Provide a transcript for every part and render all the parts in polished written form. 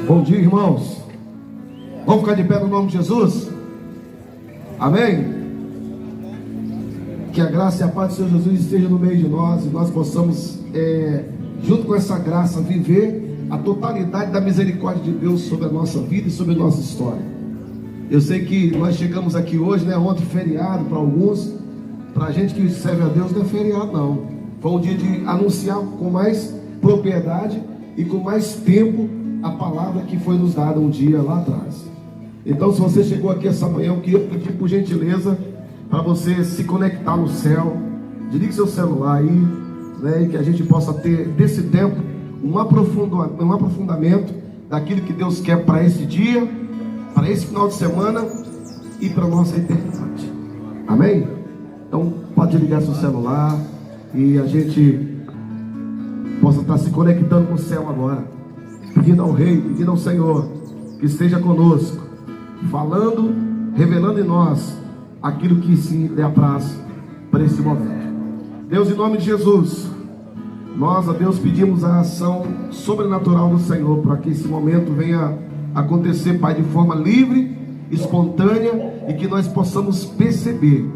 Bom dia, irmãos. Vamos ficar de pé no nome de Jesus? Amém? Que a graça e a paz do Senhor Jesus esteja no meio de nós e nós possamos, junto com essa graça, viver a totalidade da misericórdia de Deus sobre a nossa vida e sobre a nossa história. Eu sei que nós chegamos aqui hoje, né? Ontem feriado para alguns. Para a gente que serve a Deus não é feriado não. Foi um dia de anunciar com mais propriedade e com mais tempo a palavra que foi nos dada um dia lá atrás. Então, se você chegou aqui essa manhã, eu queria pedir por gentileza para você se conectar no céu. Desligue seu celular aí, né? E que a gente possa ter desse tempo um aprofundamento daquilo que Deus quer para esse dia, para esse final de semana e para a nossa eternidade. Amém? Então pode ligar seu celular e a gente possa estar se conectando com o céu agora, pedindo ao Rei, pedindo ao Senhor que esteja conosco, falando, revelando em nós aquilo que se lhe apraz para esse momento. Deus, em nome de Jesus, nós a Deus pedimos a ação sobrenatural do Senhor para que esse momento venha acontecer, Pai, de forma livre, espontânea, e que nós possamos perceber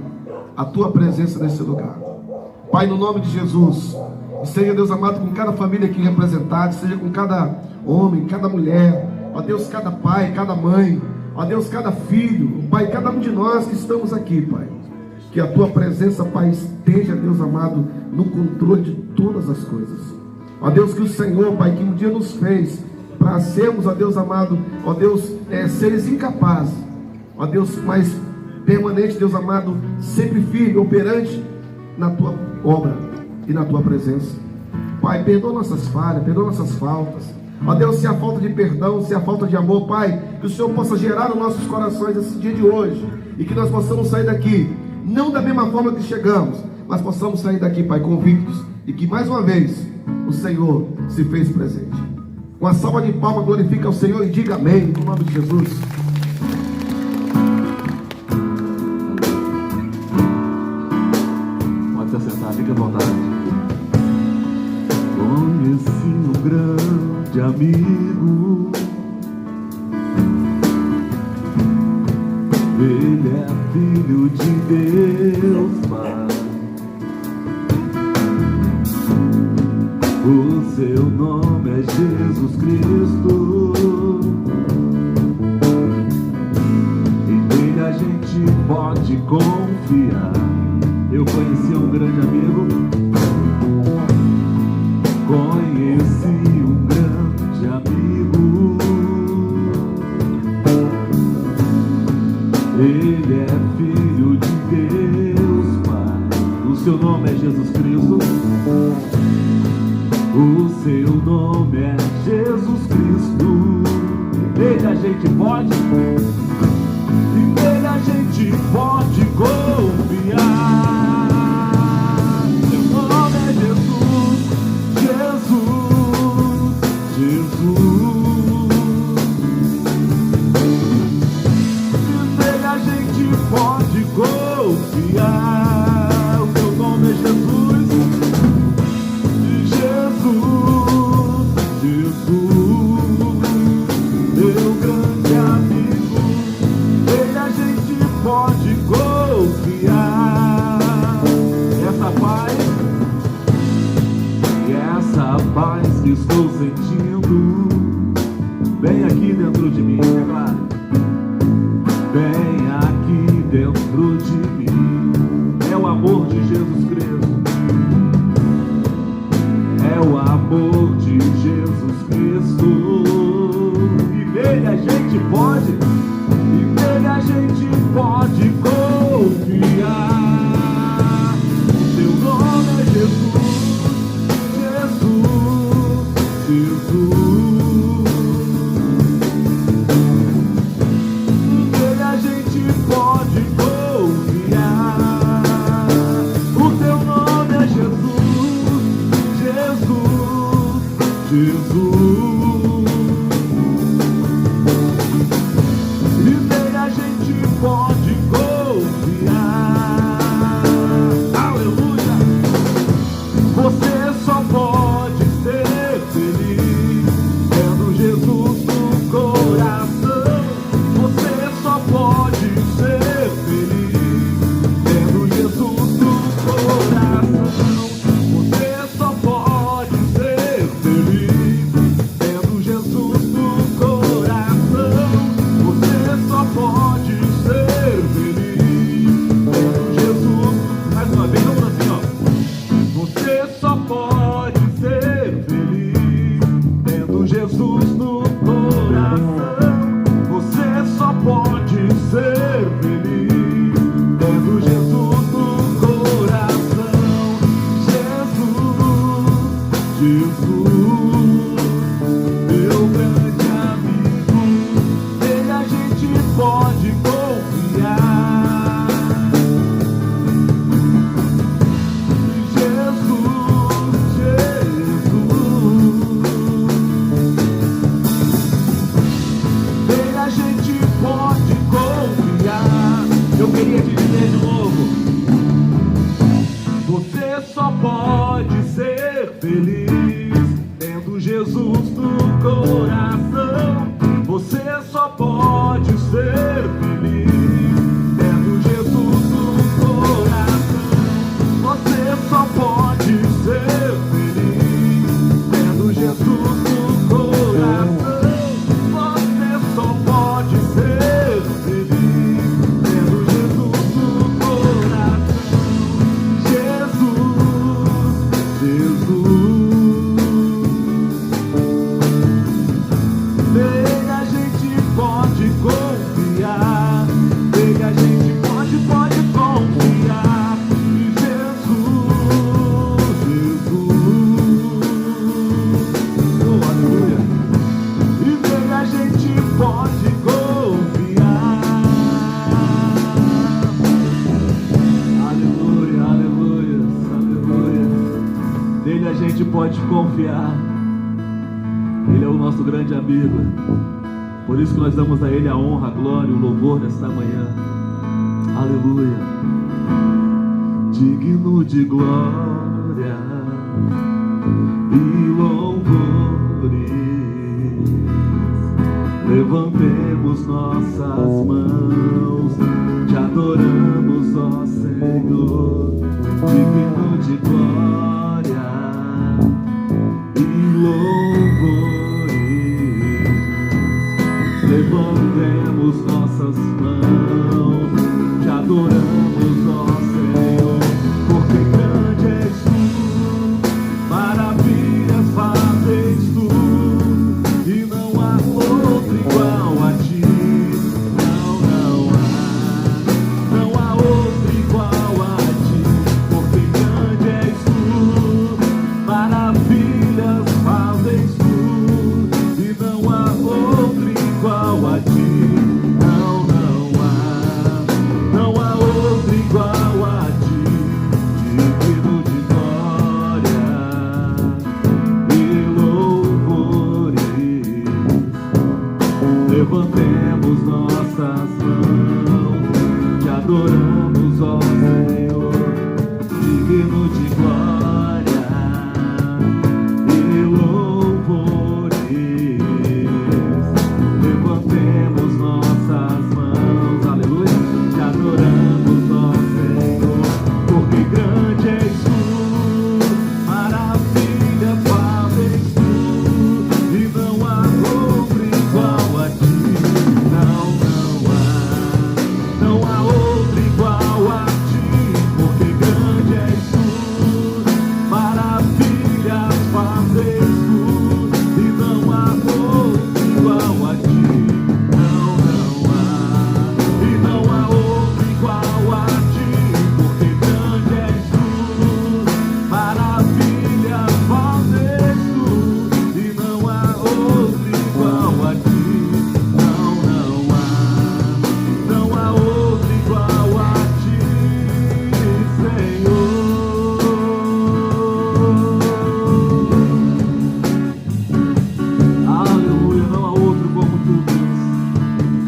a Tua presença nesse lugar. Pai, no nome de Jesus, seja, Deus amado, com cada família aqui representada, seja com cada homem, cada mulher, ó Deus, cada pai, cada mãe, ó Deus, cada filho, Pai, cada um de nós que estamos aqui, Pai, que a Tua presença, Pai, esteja, Deus amado, no controle de todas as coisas. Ó Deus, que o Senhor, Pai, que um dia nos fez para sermos, ó Deus amado, ó Deus, seres incapazes, ó Deus, mas permanente, Deus amado, sempre firme, operante na Tua obra e na Tua presença. Pai, perdoa nossas falhas, perdoa nossas faltas. Ó Deus, se há falta de perdão, se há falta de amor, Pai, que o Senhor possa gerar nos nossos corações esse dia de hoje, e que nós possamos sair daqui, não da mesma forma que chegamos, mas possamos sair daqui, Pai, convictos, e que mais uma vez o Senhor se fez presente. Com a salva de palmas, glorifica ao Senhor e diga amém, no nome de Jesus. Pode se assentar, fique à vontade. Conheci um grande amigo, ele é filho de Deus, Pai. O seu nome é Jesus Cristo, e nele a gente pode confiar. Eu conheci um grande amigo, conheci um grande amigo, ele é filho de Deus, Pai. O seu nome é Jesus Cristo. O seu nome é Jesus Cristo. E nele a gente pode, e nele a gente pode confiar. Seu nome é Jesus, Jesus, Jesus. E nele a gente pode confiar. O seu nome é Jesus. Meu grande amigo, nele a gente pode confiar. Essa paz que estou sentindo, bem aqui dentro de mim, é claro, bem aqui dentro de mim, é o amor de Jesus Cristo. É o amor de Jesus Cristo. E nele a gente pode, e nele a gente pode confiar. Seu nome é Jesus, Jesus, Jesus. Nele a gente pode confiar. O teu nome é Jesus, Jesus, Jesus. E nele a gente pode confiar. Aleluia. Você só pode ser feliz tendo Tendo Jesus no coração, você só pode ser feliz. Tendo Jesus no coração, você só pode ser feliz. Tendo Jesus no coração, você só pode ser feliz. Tendo Jesus no coração, Jesus, Jesus. Nele a gente pode confiar. Nele a gente pode confiar. Em Jesus, Jesus. Oh, aleluia. E nele a gente pode confiar. Aleluia, aleluia, aleluia. Nele a gente pode confiar. Ele é o nosso grande amigo. Por isso que nós damos a Ele a honra, a glória e o louvor nesta manhã. Aleluia. Digno de glória e louvores, levantemos nossas mãos, te adoramos, ó Senhor. Digno de glória e louvores, levantemos nossas mãos, te adoramos, ó Senhor, porque grande és tu, maravilhas fazes tu, e não há outro igual a ti. Não há outro igual a ti, porque grande és tu, maravilhas fazes tu, e não há outro igual a ti. Não há outro igual a ti, digno de glória e louvores, levantemos nossas mãos, te adoramos, ó Senhor, digno de glória e louvores, levantemos nossas mãos, aleluia, te adoramos, ó Senhor, porque grande és tu, maravilha fazes tu, e não há outro igual a ti. Não há outro igual a ti, porque grande és tu, maravilhas fazes tu, e não há outro igual a ti. E não há outro igual a ti, porque grande és tu, maravilhas fazes tu, e não há outro igual a ti. Não há outro igual a ti, Senhor. Aleluia, não há outro como tu, Deus.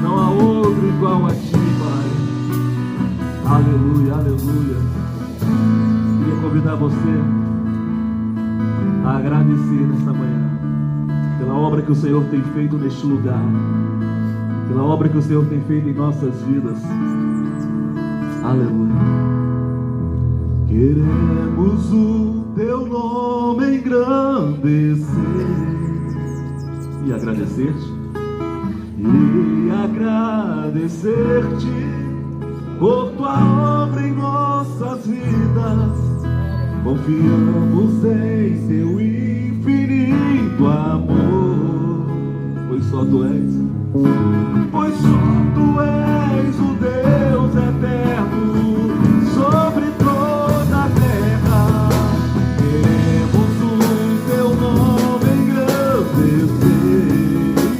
Não há outro igual a ti, Pai. Aleluia, aleluia. Queria convidar você a agradecer nesta manhã pela obra que o Senhor tem feito neste lugar, pela obra que o Senhor tem feito em nossas vidas. Aleluia. Queremos o teu nome engrandecer e agradecer-te, por tua obra em nossas vidas. Confiamos em teu infinito amor, pois só tu és. Pois só tu és o Deus eterno sobre toda a terra. Queremos o teu nome engrandecer e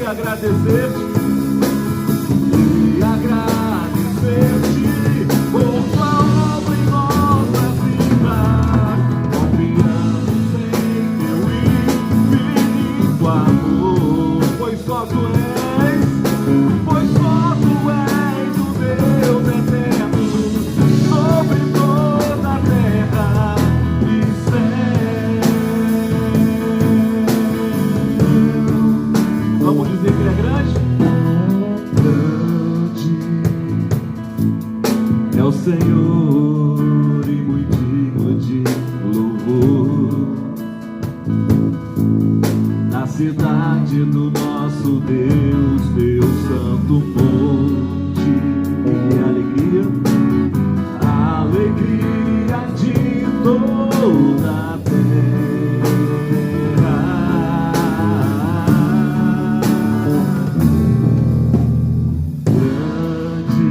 agradecer-te, por tua obra em nossas vidas. Confiamos em teu infinito amor, pois só tu és. Pois só tu és o Deus eterno sobre toda a terra e céu. cidade do nosso Deus, teu santo monte. E alegria de toda a terra. Grande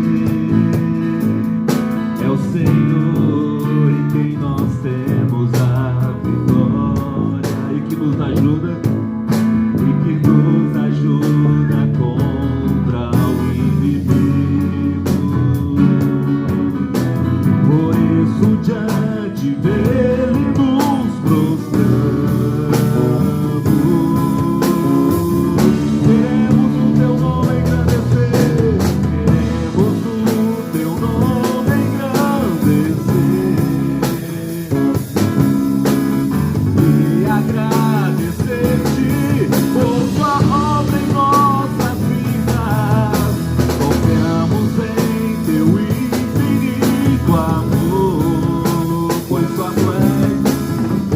é o Senhor em quem nós temos a vitória e que nos ajuda contra o inimigo. Por isso diante dele nos prostramos. Queremos o teu nome engrandecer, queremos o teu nome engrandecer e agradecer-te por tua obra em nossas vidas. Confiamos em teu infinito amor, pois só tu és o Deus eterno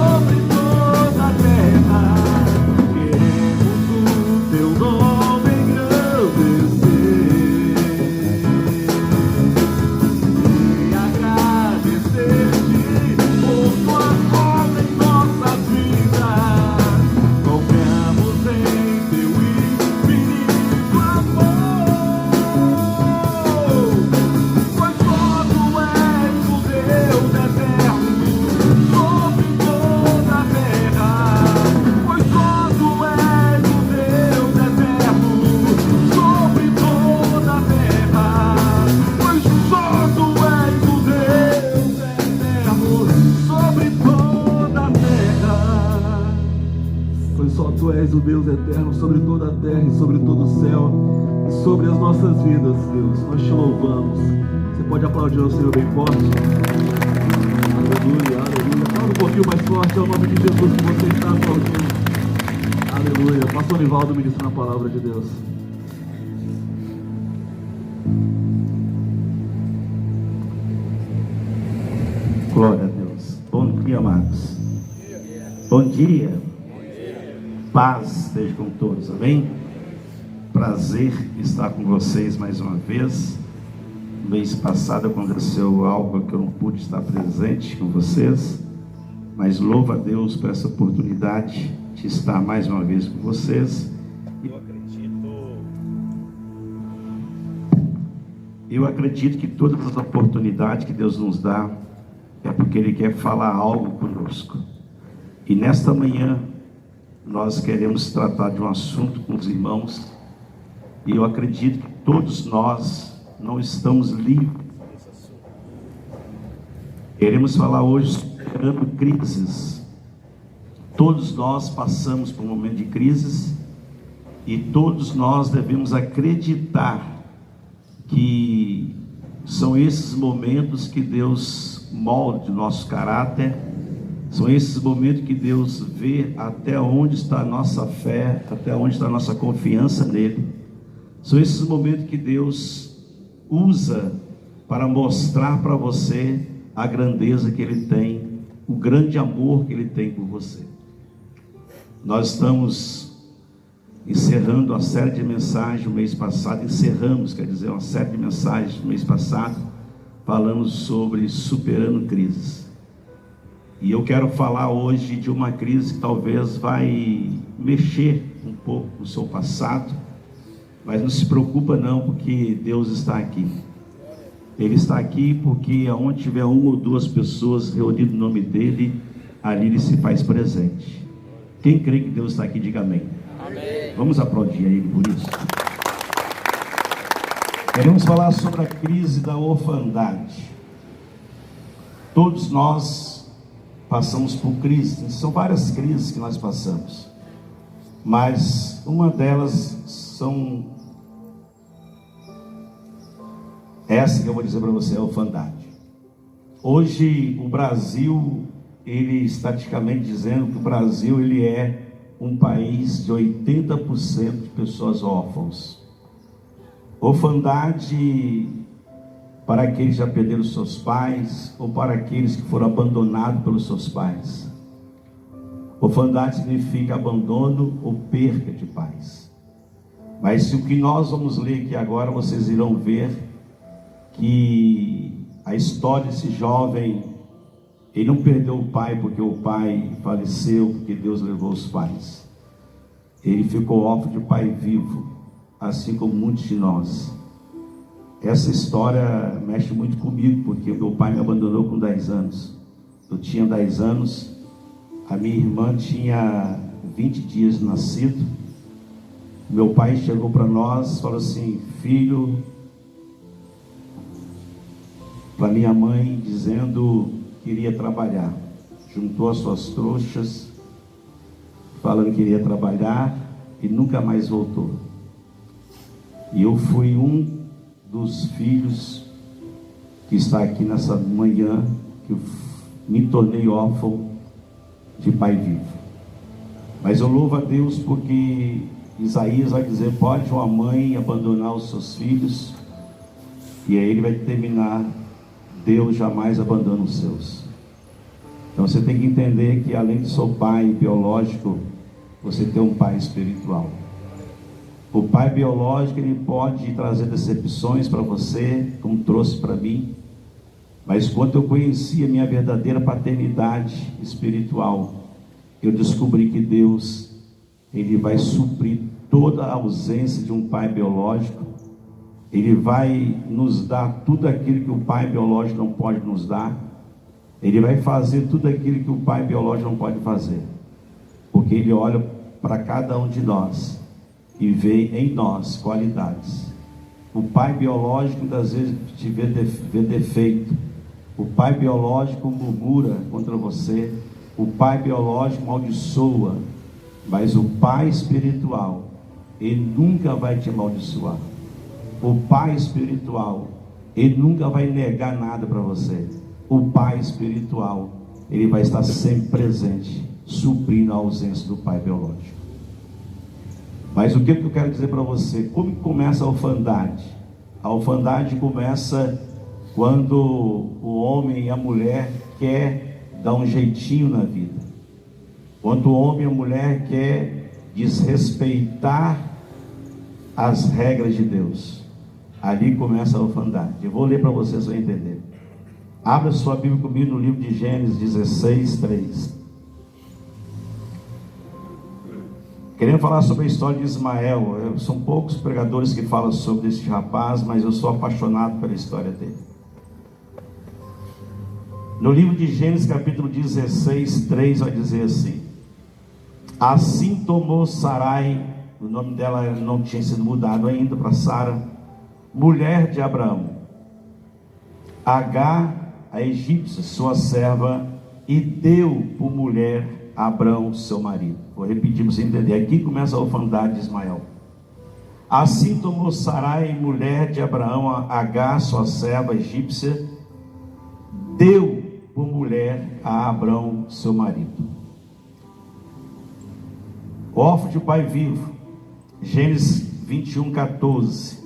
sobre toda a terra. Queremos o teu nome engrandecer e agradecer-te por tua obra em nossas vidas. Confiamos em teu infinito amor, pois só tu és o Deus eterno sobre toda a terra. Pois só tu és o Deus eterno sobre toda a terra. Pois só tu és o Deus eterno sobre toda a terra. Pois só tu és o Deus eterno sobre toda a terra e sobre todo o céu, e sobre as nossas vidas, Deus. Nós te louvamos. Você pode aplaudir o Senhor bem forte. Aleluia, aleluia. Fala um pouquinho mais forte, é o nome de Jesus que você está aplaudindo. Aleluia. Pastor Nivaldo ministrando a palavra de Deus. Glória a Deus. Bom dia, amados. Bom dia. Paz esteja com todos, amém? Prazer estar com vocês mais uma vez. No mês passado aconteceu algo que eu não pude estar presente com vocês, mas louvo a Deus por essa oportunidade de estar mais uma vez com vocês. Eu acredito que todas as oportunidades que Deus nos dá é porque Ele quer falar algo conosco. E nesta manhã nós queremos tratar de um assunto com os irmãos, e eu acredito que todos nós não estamos livres. Queremos falar hoje sobre crises. Todos nós passamos por um momento de crises, e todos nós devemos acreditar que são esses momentos que Deus molda o nosso caráter. São esses momentos que Deus vê até onde está a nossa fé, até onde está a nossa confiança nele. São esses momentos que Deus usa para mostrar para você a grandeza que Ele tem, o grande amor que Ele tem por você. Nós estamos encerrando a série de mensagens do mês passado, uma série de mensagens do mês passado, falando sobre superando crises. E eu quero falar hoje de uma crise que talvez vai mexer um pouco com o seu passado, mas não se preocupa não, porque Deus está aqui. Ele está aqui porque aonde tiver uma ou duas pessoas reunidas no nome dele, ali Ele se faz presente. Quem crê que Deus está aqui, diga amém. Amém. Vamos aplaudir a Ele por isso. Queremos falar sobre a crise da orfandade. Todos nós passamos por crises, são várias crises que nós passamos, mas uma delas são essa que eu vou dizer para você, a orfandade. Hoje o Brasil, ele estatisticamente dizendo que o Brasil ele é um país de 80% de pessoas órfãos. Orfandade para aqueles que já perderam seus pais, ou para aqueles que foram abandonados pelos seus pais. Orfandade significa abandono ou perca de pais. Mas o que nós vamos ler aqui agora, vocês irão ver que a história desse jovem, ele não perdeu o pai porque o pai faleceu, porque Deus levou os pais. Ele ficou órfão de pai vivo, assim como muitos de nós. Essa história mexe muito comigo, porque meu pai me abandonou com 10 anos. Eu tinha 10 anos, a minha irmã tinha 20 dias de nascido. Meu pai chegou para nós e falou assim: filho, para minha mãe, dizendo que iria trabalhar. Juntou as suas trouxas, falando que iria trabalhar, e nunca mais voltou. E eu fui um dos filhos que está aqui nessa manhã, que eu me tornei órfão de pai vivo. Mas eu louvo a Deus porque Isaías vai dizer: pode uma mãe abandonar os seus filhos? E aí ele vai terminar: Deus jamais abandona os seus. Então você tem que entender que além de seu pai biológico, você tem um pai espiritual. O pai biológico, ele pode trazer decepções para você, como trouxe para mim. Mas quando eu conheci a minha verdadeira paternidade espiritual, eu descobri que Deus, ele vai suprir toda a ausência de um pai biológico. Ele vai nos dar tudo aquilo que o pai biológico não pode nos dar. Ele vai fazer tudo aquilo que o pai biológico não pode fazer. Porque ele olha para cada um de nós e vê em nós qualidades. O pai biológico muitas vezes te vê defeito. O pai biológico murmura contra você. O pai biológico amaldiçoa. Mas o pai espiritual, ele nunca vai te amaldiçoar. O pai espiritual, ele nunca vai negar nada para você. O pai espiritual, ele vai estar sempre presente, suprindo a ausência do pai biológico. Mas o que eu quero dizer para você? Como começa a orfandade? A orfandade começa quando o homem e a mulher quer dar um jeitinho na vida. Quando o homem e a mulher quer desrespeitar as regras de Deus. Ali começa a orfandade. Eu vou ler para vocês para entender. Abra sua Bíblia comigo no livro de Gênesis 16, 3. Querendo falar sobre a história de Ismael. São poucos pregadores que falam sobre esse rapaz, mas eu sou apaixonado pela história dele. No livro de Gênesis capítulo 16, 3 vai dizer assim: assim tomou Sarai, o nome dela não tinha sido mudado ainda para Sara, mulher de Abraão, Agar, a egípcia, sua serva, e deu por mulher a Abraão, seu marido. Vou repetir para você entender. Aqui começa a orfandade de Ismael. Assim tomou Sarai, mulher de Abraão, Agar, sua serva egípcia, deu por mulher a Abraão, seu marido. Órfão de pai vivo. Gênesis 21, 14.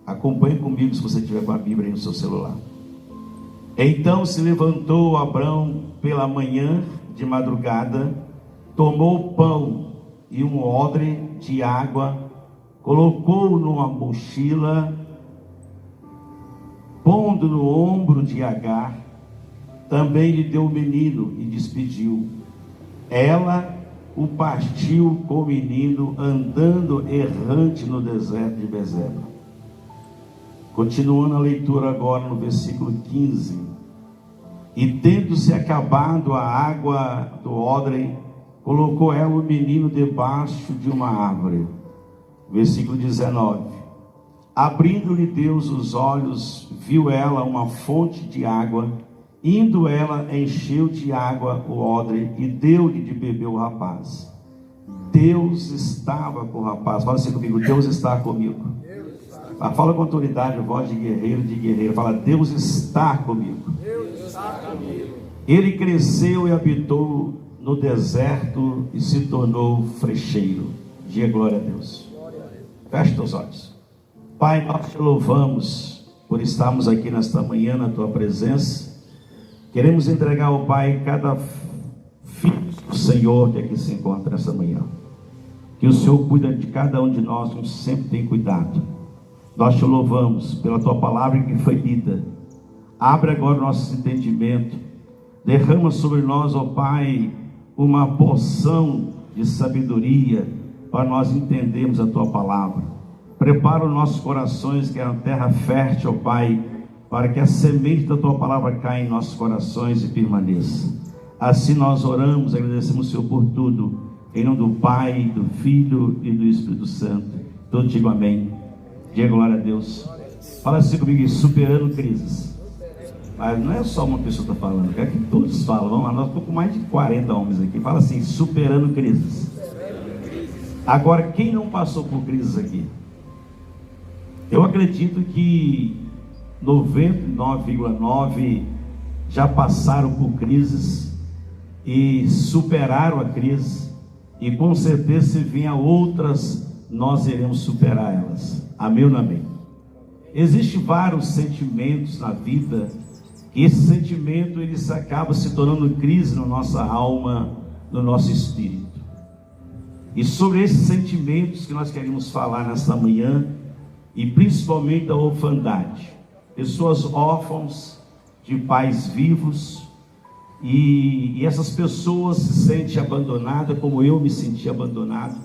Acompanhe comigo se você tiver com a Bíblia aí no seu celular. Então se levantou Abraão pela manhã, de madrugada, tomou pão e um odre de água, colocou numa mochila, pondo no ombro de Agar, também lhe deu o menino e despediu. Ela o partiu com o menino, andando errante no deserto de Bezeba. Continuando a leitura agora no versículo 15. E tendo-se acabado a água do odre, colocou ela o menino debaixo de uma árvore. Versículo 19. Abrindo-lhe Deus os olhos, viu ela uma fonte de água. Indo ela, encheu de água o odre e deu-lhe de beber o rapaz. Deus estava com o rapaz. Fala assim comigo: Deus está comigo. Fala com autoridade, voz de guerreiro. Fala: Deus está comigo. Ele cresceu e habitou no deserto e se tornou frecheiro. Diga glória a Deus. Feche teus olhos. Pai, nós te louvamos por estarmos aqui nesta manhã na Tua presença. Queremos entregar ao Pai cada filho do Senhor que aqui se encontra nesta manhã. Que o Senhor cuida de cada um de nós, como sempre tem cuidado. Nós Te louvamos pela Tua palavra que foi lida. Abre agora o nosso entendimento. Derrama sobre nós, ó Pai, uma porção de sabedoria para nós entendermos a Tua palavra. Prepara os nossos corações, que é uma terra fértil, ó Pai, para que a semente da Tua palavra caia em nossos corações e permaneça. Assim nós oramos, agradecemos o Senhor por tudo, em nome do Pai, do Filho e do Espírito Santo. Todos digam amém. Diga glória a Deus. Fala assim comigo, superando crises. Mas não é só uma pessoa que está falando, quero que todos falam. Vamos lá, nós estamos com mais de 40 homens aqui. Fala assim, superando crises. Agora, quem não passou por crises aqui? Eu acredito que 99,9% já passaram por crises e superaram a crise, e com certeza se vier outras, nós iremos superar elas. Amém ou não amém? Existem vários sentimentos na vida, e esse sentimento ele acaba se tornando crise na nossa alma, no nosso espírito. E sobre esses sentimentos que nós queremos falar nesta manhã, e principalmente a orfandade, pessoas órfãos de pais vivos, e essas pessoas se sentem abandonadas, como eu me senti abandonado.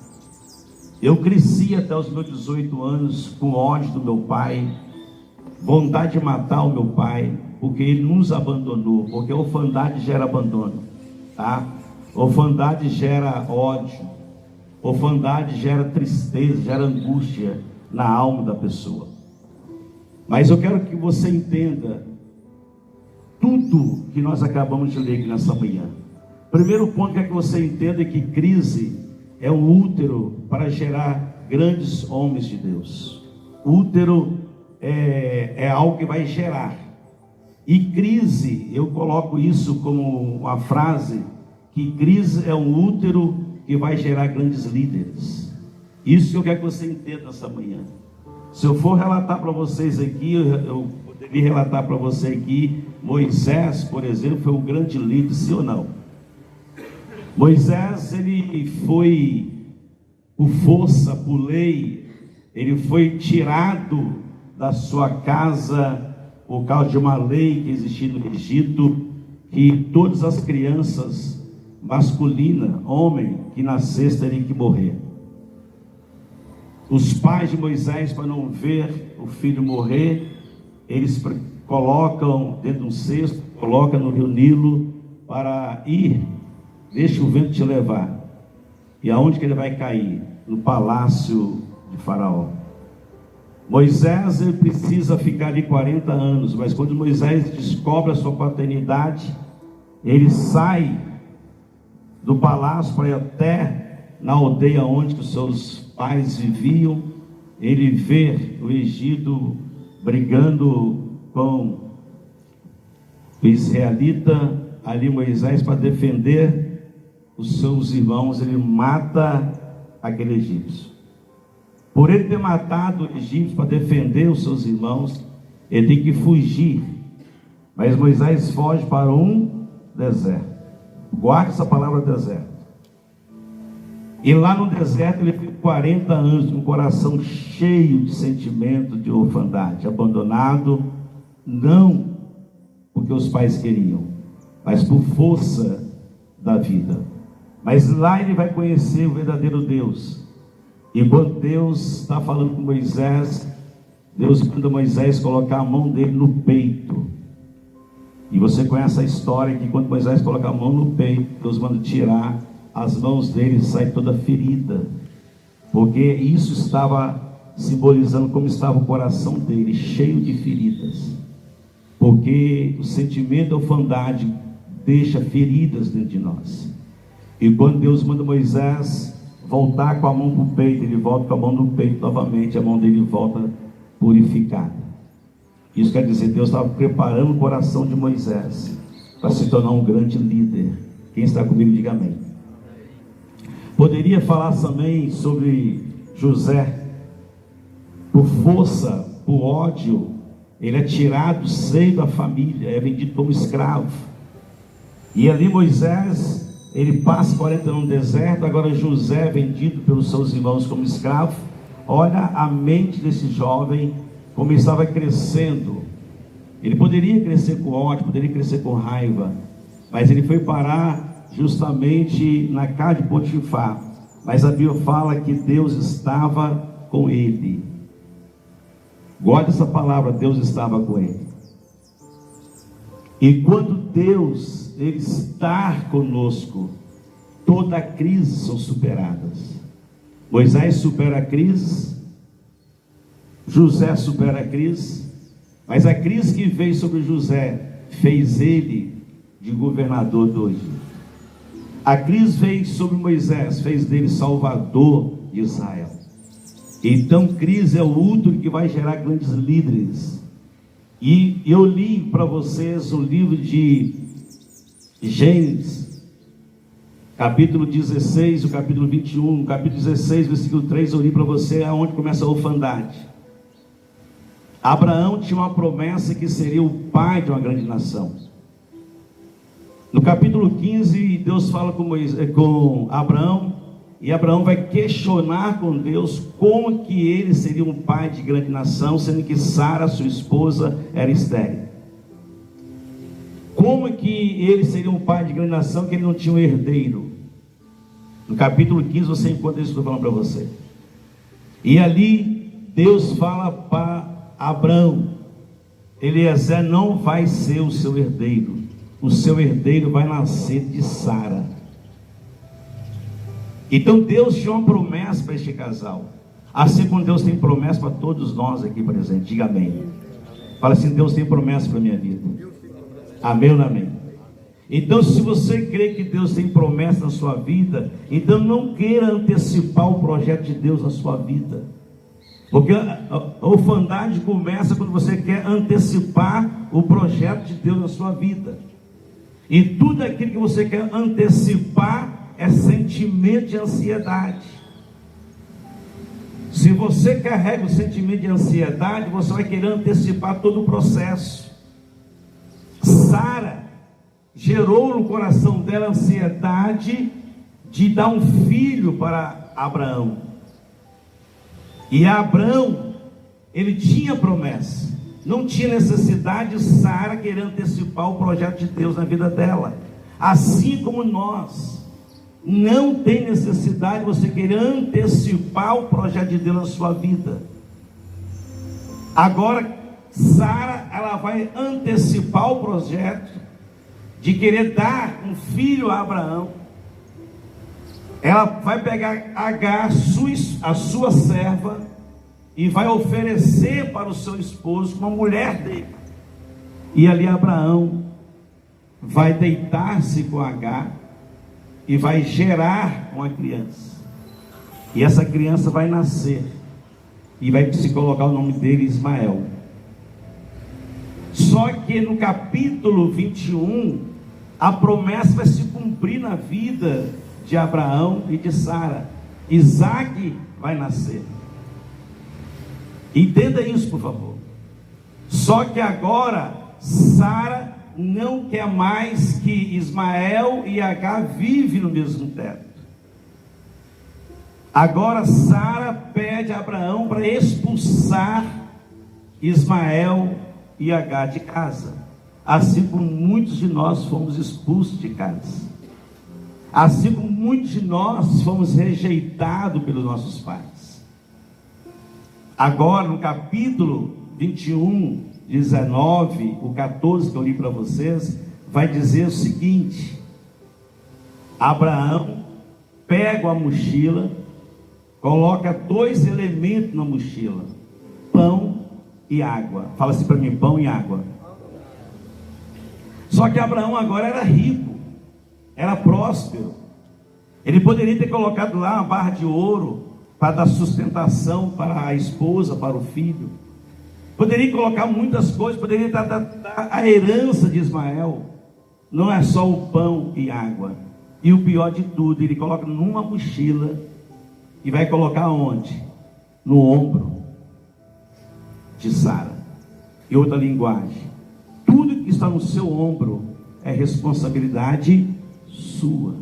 Eu cresci até os meus 18 anos com ódio do meu pai, vontade de matar o meu pai, porque ele nos abandonou, porque a orfandade gera abandono, tá? Orfandade gera ódio, orfandade gera tristeza, gera angústia na alma da pessoa. Mas eu quero que você entenda tudo que nós acabamos de ler aqui nessa manhã. Primeiro ponto que é que você entenda que crise é um útero para gerar grandes homens de Deus. Útero é algo que vai gerar. E crise, eu coloco isso como uma frase, que crise é um útero que vai gerar grandes líderes. Isso que eu quero que você entenda nessa manhã. Se eu for relatar para vocês aqui, eu poderia relatar para você aqui, Moisés, por exemplo, foi um grande líder, sim ou não? Moisés, ele foi, por força, por lei, ele foi tirado da sua casa, por causa de uma lei que existia no Egito, que todas as crianças masculinas, homem, que nascesse, teriam que morrer. Os pais de Moisés, para não ver o filho morrer, eles colocam dentro de um cesto, colocam no rio Nilo, para ir, deixa o vento te levar. E aonde que ele vai cair? No palácio de Faraó. Moisés, ele precisa ficar ali 40 anos, mas quando Moisés descobre a sua paternidade, ele sai do palácio para ir até na aldeia onde os seus pais viviam. Ele vê o Egito brigando com o israelita, ali Moisés, para defender os seus irmãos, ele mata aquele egípcio. Por ele ter matado o egípcio para defender os seus irmãos, ele tem que fugir. Mas Moisés foge para um deserto. Guarde essa palavra deserto. E lá no deserto ele fica 40 anos com o coração cheio de sentimento de orfandade, abandonado, não porque os pais queriam, mas por força da vida. Mas lá ele vai conhecer o verdadeiro Deus. E quando Deus está falando com Moisés, Deus manda Moisés colocar a mão dele no peito. E você conhece a história que quando Moisés coloca a mão no peito, Deus manda tirar as mãos dele e sai toda ferida. Porque isso estava simbolizando como estava o coração dele, cheio de feridas. Porque o sentimento da orfandade deixa feridas dentro de nós. E quando Deus manda Moisés voltar com a mão no peito, ele volta com a mão no peito novamente, a mão dele volta purificada. Isso quer dizer, Deus estava preparando o coração de Moisés para se tornar um grande líder. Quem está comigo, diga amém. Poderia falar também sobre José. Por força, por ódio, ele é tirado do seio da família, é vendido como escravo. E ali Moisés, ele passa 40 anos no deserto. Agora José é vendido pelos seus irmãos como escravo. Olha a mente desse jovem, como ele estava crescendo. Ele poderia crescer com ódio, poderia crescer com raiva, mas ele foi parar justamente na casa de Potifar. Mas a Bíblia fala que Deus estava com ele. Guarda essa palavra, Deus estava com ele. E quando Deus, ele está conosco, toda crise são superadas. Moisés supera a crise, José supera a crise, mas a crise que veio sobre José fez ele de governador do Egito. A crise veio sobre Moisés, fez dele salvador de Israel. Então crise é o útero que vai gerar grandes líderes. E eu li para vocês o livro de Gênesis, capítulo 16, o capítulo 21, capítulo 16, versículo 3, eu li para você aonde começa a orfandade. Abraão tinha uma promessa que seria o pai de uma grande nação. No capítulo 15, Deus fala com Abraão, e Abraão vai questionar com Deus como que ele seria um pai de grande nação, sendo que Sara, sua esposa, era estéril. Como que ele seria um pai de grande nação que ele não tinha um herdeiro? No capítulo 15 você encontra isso que eu estou falando para você. E ali Deus fala para Abraão: Eliezer não vai ser o seu herdeiro, o seu herdeiro vai nascer de Sara. Então Deus tinha uma promessa para este casal, assim como Deus tem promessa para todos nós aqui presentes. Diga amém. Fala assim: Deus tem promessa para a minha vida. Amém ou não amém? Então, se você crê que Deus tem promessa na sua vida, então não queira antecipar o projeto de Deus na sua vida, porque a orfandade começa quando você quer antecipar o projeto de Deus na sua vida. E tudo aquilo que você quer antecipar é sentimento de ansiedade. Se você carrega o sentimento de ansiedade, você vai querer antecipar todo o processo. Sara gerou no coração dela a ansiedade de dar um filho para Abraão. E Abraão, ele tinha promessa, não tinha necessidade de Sara querer antecipar o projeto de Deus na vida dela. Assim como nós, não tem necessidade de você querer antecipar o projeto de Deus na sua vida. Agora, Sara, ela vai antecipar o projeto de querer dar um filho a Abraão. Ela vai pegar Agar, a sua serva, e vai oferecer para o seu esposo, uma mulher dele. E ali Abraão vai deitar-se com Agar e vai gerar uma criança. E essa criança vai nascer e vai se colocar o nome dele Ismael. Só que no capítulo 21, a promessa vai se cumprir na vida de Abraão e de Sara. Isaac vai nascer. Entenda isso, por favor. Só que agora Sara não quer mais que Ismael e Agar vivem no mesmo teto. Agora Sara pede a Abraão para expulsar Ismael e Agar de casa, assim como muitos de nós fomos expulsos de casa, assim como muitos de nós fomos rejeitados pelos nossos pais. Agora no capítulo 21, 19, o 14 que eu li para vocês, vai dizer o seguinte: Abraão pega a mochila, coloca 2 elementos na mochila: pão e água. Fala assim para mim: pão e água. Só que Abraão agora era rico, era próspero. Ele poderia ter colocado lá uma barra de ouro para dar sustentação para a esposa, para o filho. Poderia colocar muitas coisas, poderia dar a herança de Ismael. Não é só o pão e água. E o pior de tudo, ele coloca numa mochila e vai colocar onde? No ombro de Sara. Em outra linguagem, tudo que está no seu ombro é responsabilidade sua.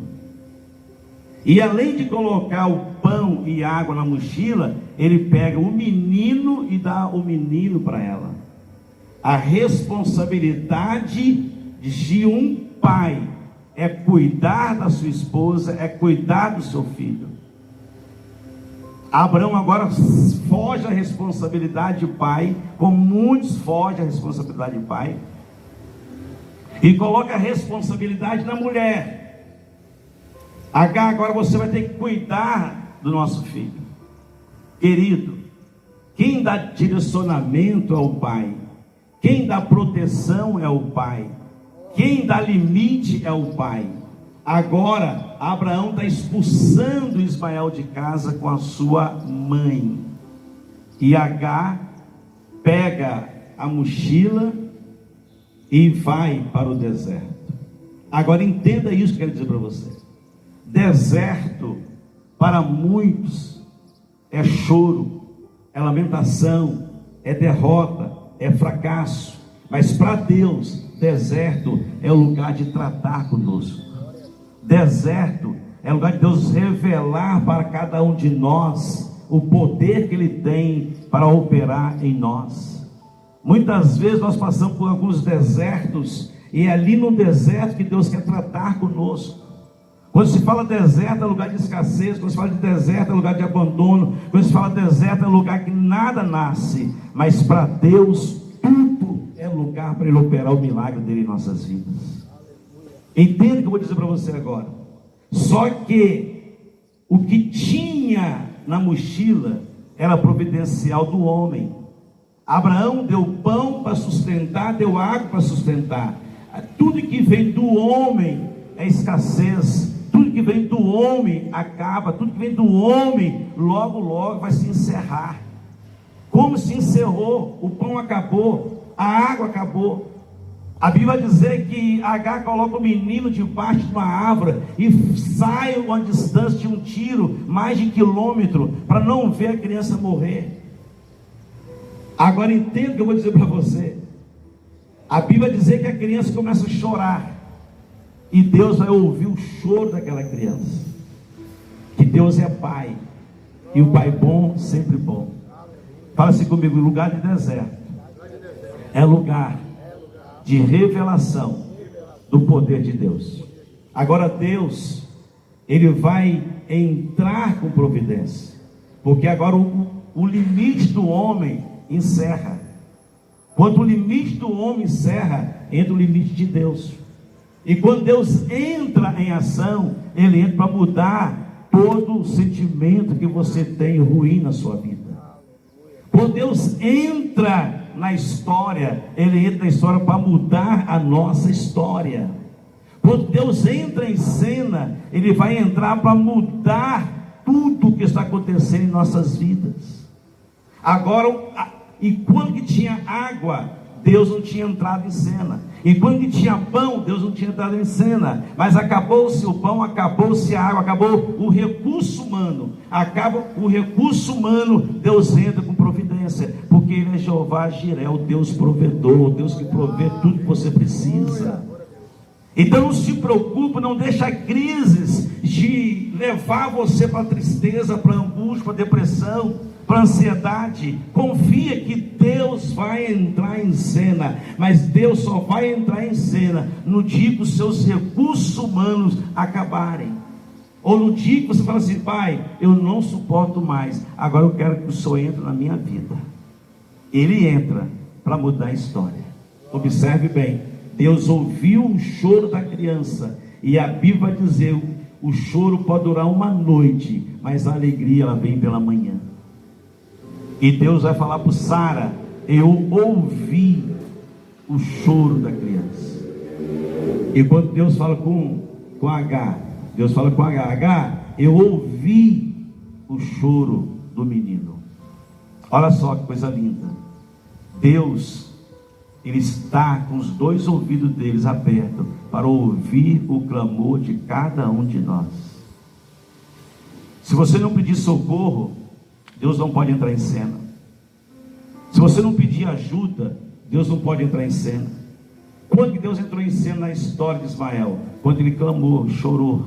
E além de colocar o pão e água na mochila, ele pega o menino e dá o menino para ela. A responsabilidade de um pai é cuidar da sua esposa, é cuidar do seu filho. Abraão agora foge da responsabilidade de pai, como muitos fogem da responsabilidade de pai, e coloca a responsabilidade na mulher. Agar, agora você vai ter que cuidar do nosso filho. Querido, quem dá direcionamento é o pai, quem dá proteção é o pai, quem dá limite é o pai. Agora, Abraão está expulsando Ismael de casa com a sua mãe. E Agar pega a mochila e vai para o deserto. Agora entenda isso que eu quero dizer para você. Deserto, para muitos, é choro, é lamentação, é derrota, é fracasso. Mas para Deus, deserto é o lugar de tratar conosco. Deserto é o lugar de Deus revelar para cada um de nós o poder que Ele tem para operar em nós. Muitas vezes nós passamos por alguns desertos, e é ali no deserto que Deus quer tratar conosco. Quando se fala deserto é lugar de escassez, quando se fala de deserto é lugar de abandono, quando se fala deserto é lugar que nada nasce, mas para Deus tudo é lugar para Ele operar o milagre dele em nossas vidas. Entenda o que eu vou dizer para você agora. Só que o que tinha na mochila era providencial do homem. Abraão deu pão para sustentar, deu água para sustentar. Tudo que vem do homem é escassez. Tudo que vem do homem acaba. Tudo que vem do homem logo logo vai se encerrar. Como se encerrou? O pão acabou, a água acabou. A Bíblia vai dizer que Agar coloca o menino debaixo de uma árvore e sai a uma distância de um tiro, mais de quilômetro, para não ver a criança morrer. Agora entenda o que eu vou dizer para você. A Bíblia vai dizer que a criança começa a chorar, e Deus vai ouvir o choro daquela criança. Que Deus é pai, e o pai bom sempre bom. Fala assim comigo: lugar de deserto é lugar de revelação do poder de Deus. Agora Deus, Ele vai entrar com providência, porque agora o limite do homem encerra. Quando o limite do homem encerra, entra o limite de Deus. E quando Deus entra em ação, Ele entra para mudar todo o sentimento que você tem ruim na sua vida. Quando Deus entra na história, Ele entra na história para mudar a nossa história. Quando Deus entra em cena, Ele vai entrar para mudar tudo o que está acontecendo em nossas vidas. Agora, e quando que tinha água, Deus não tinha entrado em cena. E quando que tinha pão, Deus não tinha entrado em cena. Mas acabou-se o pão, acabou-se a água, acabou o recurso humano. Acaba o recurso humano, Deus entra com providência, porque Ele é Jeová Jiré, o Deus provedor, o Deus que provê tudo que você precisa. Então não se preocupe, não deixa crises de levar você para a tristeza, para a angústia, para a depressão, para a ansiedade. Confia que Deus vai entrar em cena, mas Deus só vai entrar em cena no dia que os seus recursos humanos acabarem, ou no dia que você fala assim: pai, eu não suporto mais, agora eu quero que o Senhor entre na minha vida. Ele entra para mudar a história. Observe bem, Deus ouviu o choro da criança, e a Bíblia vai dizer: o choro pode durar uma noite, mas a alegria ela vem pela manhã. E Deus vai falar para Sara: eu ouvi o choro da criança. E quando Deus fala com Agar, Deus fala com Agar: Agar, eu ouvi o choro do menino. Olha só que coisa linda. Deus, Ele está com os dois ouvidos deles abertos para ouvir o clamor de cada um de nós. Se você não pedir socorro, Deus não pode entrar em cena. Se você não pedir ajuda, Deus não pode entrar em cena. Quando que Deus entrou em cena na história de Ismael? Quando ele clamou, chorou.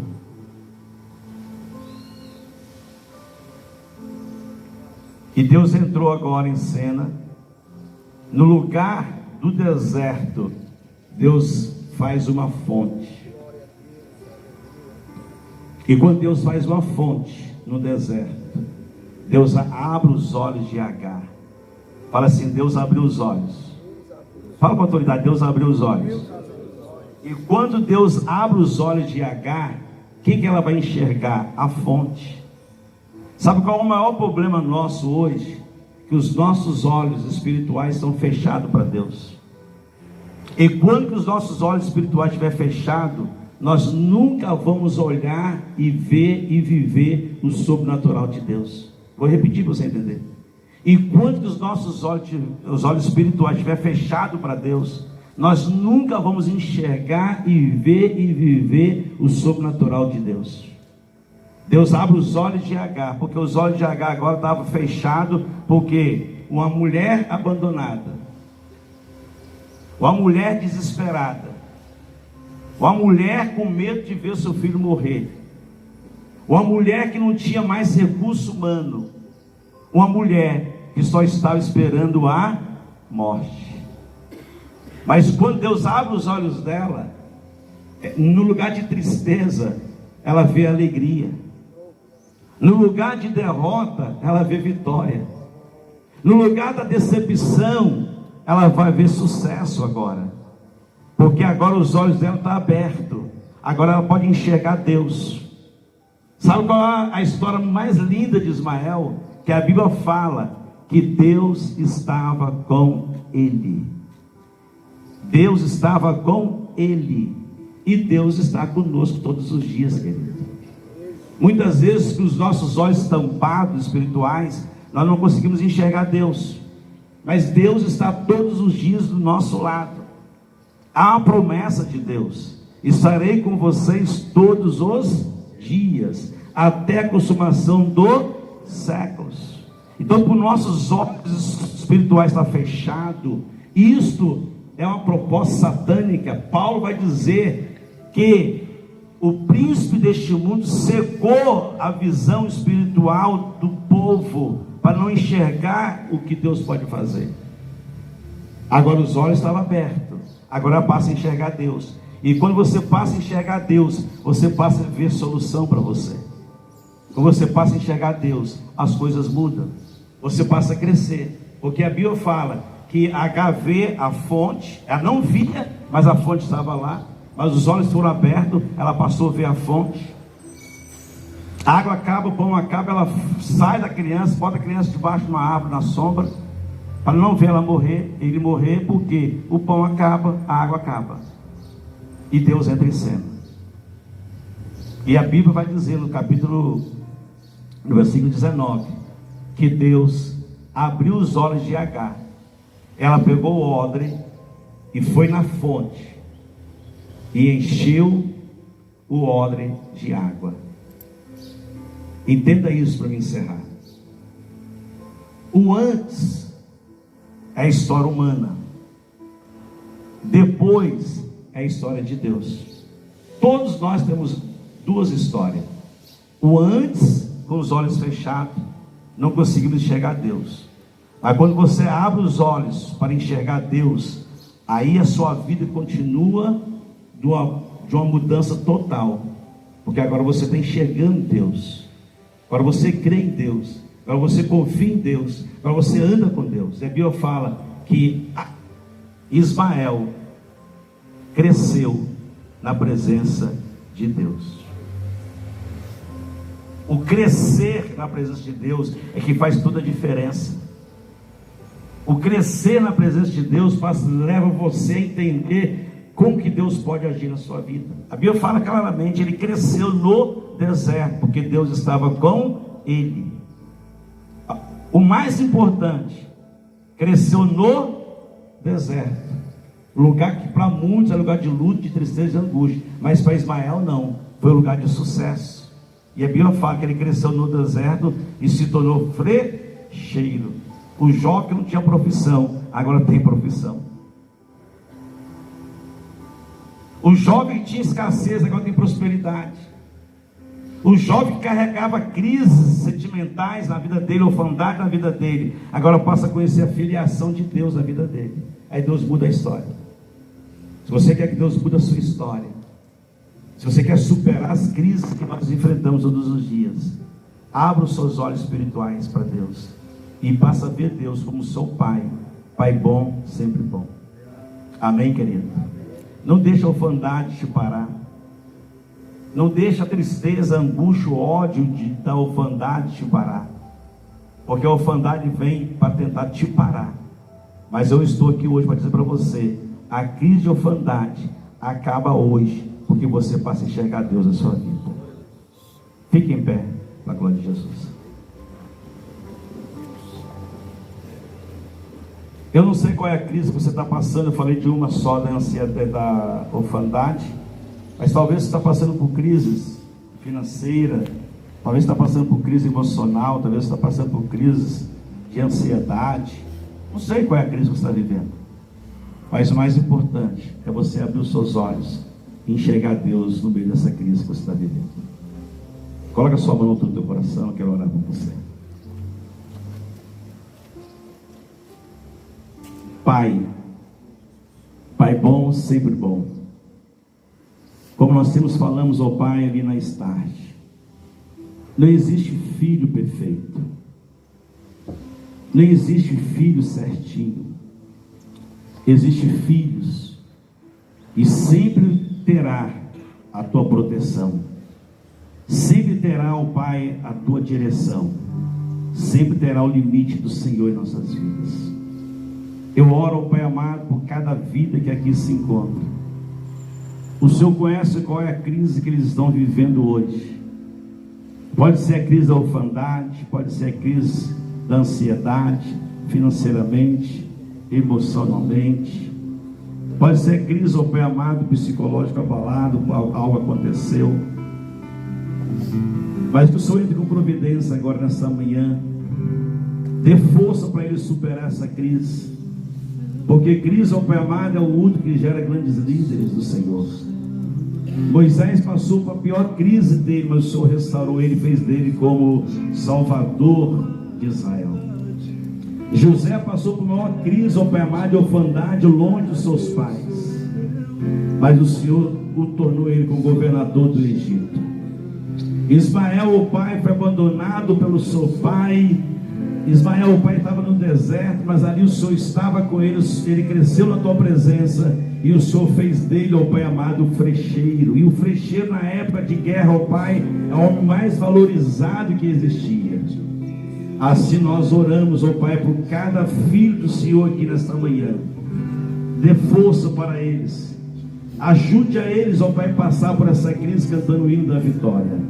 E Deus entrou agora em cena. No lugar do deserto, Deus faz uma fonte. E quando Deus faz uma fonte no deserto, Deus abre os olhos de Agar. Fala assim: Deus abriu os olhos. Fala com autoridade: Deus abriu os olhos. E quando Deus abre os olhos de Agar, o que ela vai enxergar? A fonte. Sabe qual é o maior problema nosso hoje? Que os nossos olhos espirituais estão fechados para Deus. E quando que os nossos olhos espirituais estiverem fechados, nós nunca vamos olhar e ver e viver o sobrenatural de Deus. Vou repetir para você entender. E quando que os nossos olhos espirituais estiverem fechados para Deus, nós nunca vamos enxergar e ver e viver o sobrenatural de Deus. Deus abre os olhos de Agar, porque os olhos de Agar agora estavam fechados, porque uma mulher abandonada, uma mulher desesperada, uma mulher com medo de ver seu filho morrer, uma mulher que não tinha mais recurso humano, uma mulher que só estava esperando a morte. Mas quando Deus abre os olhos dela, no lugar de tristeza, ela vê alegria. No lugar de derrota, ela vê vitória. No lugar da decepção, ela vai ver sucesso agora. Porque agora os olhos dela estão abertos. Agora ela pode enxergar Deus. Sabe qual é a história mais linda de Ismael? Que a Bíblia fala que Deus estava com ele. Deus estava com ele. E Deus está conosco todos os dias, querido. Muitas vezes, com os nossos olhos tampados espirituais, nós não conseguimos enxergar Deus. Mas Deus está todos os dias do nosso lado. Há a promessa de Deus: estarei com vocês todos os dias, até a consumação dos séculos. Então, por nossos olhos espirituais estar fechados, isto é uma proposta satânica. Paulo vai dizer que o príncipe deste mundo secou a visão espiritual do povo, para não enxergar o que Deus pode fazer. Agora os olhos estavam abertos, agora passa a enxergar Deus. E quando você passa a enxergar Deus, você passa a ver solução para você. Quando você passa a enxergar Deus, as coisas mudam, você passa a crescer. Porque a Bíblia fala que Agar vê a fonte, ela não via, mas a fonte estava lá. Mas os olhos foram abertos, ela passou a ver a fonte. A água acaba, o pão acaba, ela sai da criança, bota a criança debaixo de uma árvore na sombra, para não ver ela morrer, ele morrer, porque o pão acaba, a água acaba. E Deus entra em cena. E a Bíblia vai dizer no versículo 19, que Deus abriu os olhos de Agar. Ela pegou o odre e foi na fonte e encheu o odre de água. Entenda isso para me encerrar. O antes é a história humana, depois é a história de Deus. Todos nós temos duas histórias. O antes, com os olhos fechados, não conseguimos enxergar Deus. Mas quando você abre os olhos para enxergar Deus, aí a sua vida continua de uma mudança total. Porque agora você está enxergando Deus. Agora você crê em Deus. Agora você confia em Deus. Agora você anda com Deus. E a Bíblia fala que Ismael cresceu na presença de Deus. O crescer na presença de Deus é que faz toda a diferença. O crescer na presença de Deus leva você a entender como que Deus pode agir na sua vida. A Bíblia fala claramente, ele cresceu no deserto, porque Deus estava com ele. O mais importante, cresceu no deserto. Lugar que para muitos é lugar de luto, de tristeza e angústia. Mas para Ismael não, foi lugar de sucesso. E a Bíblia fala que ele cresceu no deserto e se tornou frecheiro. O jovem não tinha profissão, agora tem profissão. O jovem tinha escassez, agora tem prosperidade. O jovem carregava crises sentimentais na vida dele, orfandade na vida dele, agora passa a conhecer a filiação de Deus na vida dele. Aí Deus muda a história. Se você quer que Deus mude a sua história, se você quer superar as crises que nós enfrentamos todos os dias, abra os seus olhos espirituais para Deus e passa a ver Deus como seu Pai, Pai bom, sempre bom. Amém, querido? Não deixa a orfandade te parar. Não deixa a tristeza, a angústia, o ódio da orfandade te parar. Porque a orfandade vem para tentar te parar. Mas eu estou aqui hoje para dizer para você, a crise de orfandade acaba hoje, porque você passa a enxergar Deus na sua vida. Fique em pé, para a glória de Jesus. Eu não sei qual é a crise que você está passando. Eu falei de uma só, da ansiedade, da orfandade. Mas talvez você está passando por crises financeiras, talvez você está passando por crise emocional, talvez você está passando por crises de ansiedade. Não sei qual é a crise que você está vivendo. Mas o mais importante é você abrir os seus olhos e enxergar Deus no meio dessa crise que você está vivendo. Coloca a sua mão no teu coração, eu quero orar por você. Pai, Pai bom, sempre bom. Como nós falamos ao Pai ali na Start, não existe filho perfeito, não existe filho certinho, existe filhos, e sempre terá a tua proteção, sempre terá, ó Pai, a tua direção, sempre terá o limite do Senhor em nossas vidas. Eu oro, ó Pai amado, por cada vida que aqui se encontra. O Senhor conhece qual é a crise que eles estão vivendo hoje. Pode ser a crise da orfandade, pode ser a crise da ansiedade, financeiramente, emocionalmente. Pode ser a crise, ó Pai amado, psicológico abalado, algo aconteceu. Mas que o Senhor entre com providência agora nessa manhã. Dê força para eles superar essa crise. Porque crise, ó Pai amado, é o único que gera grandes líderes do Senhor. Moisés passou para a pior crise dele, mas o Senhor restaurou ele, fez dele como Salvador de Israel. José passou por uma maior crise, ó Pai amado, de orfandade, longe dos seus pais, mas o Senhor o tornou ele como governador do Egito. Ismael, o pai, foi abandonado pelo seu pai. Ismael, o pai, estava no deserto, mas ali o Senhor estava com ele, ele cresceu na tua presença, e o Senhor fez dele, ó Pai amado, o frecheiro. E o frecheiro, na época de guerra, ó Pai, é o homem mais valorizado que existia. Assim nós oramos, ó Pai, por cada filho do Senhor aqui nesta manhã. Dê força para eles, ajude a eles, ó Pai, passar por essa crise cantando o hino da vitória.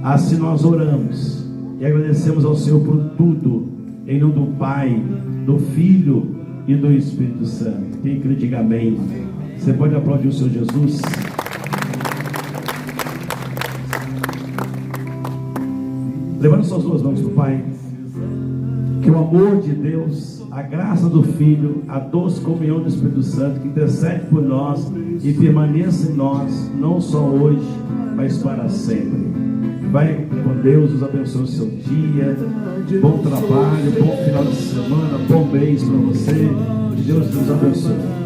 Assim nós oramos e agradecemos ao Senhor por tudo, em nome do Pai, do Filho e do Espírito Santo. Quem crê, diga amém. Você pode aplaudir o Senhor Jesus? Levando suas duas mãos para o Pai. Que o amor de Deus, a graça do Filho, a doce comunhão do Espírito Santo, que intercede por nós e permaneça em nós, não só hoje, mas para sempre. Vai com Deus, nos abençoe o seu dia, bom trabalho, bom final de semana, bom mês para você, Deus nos abençoe.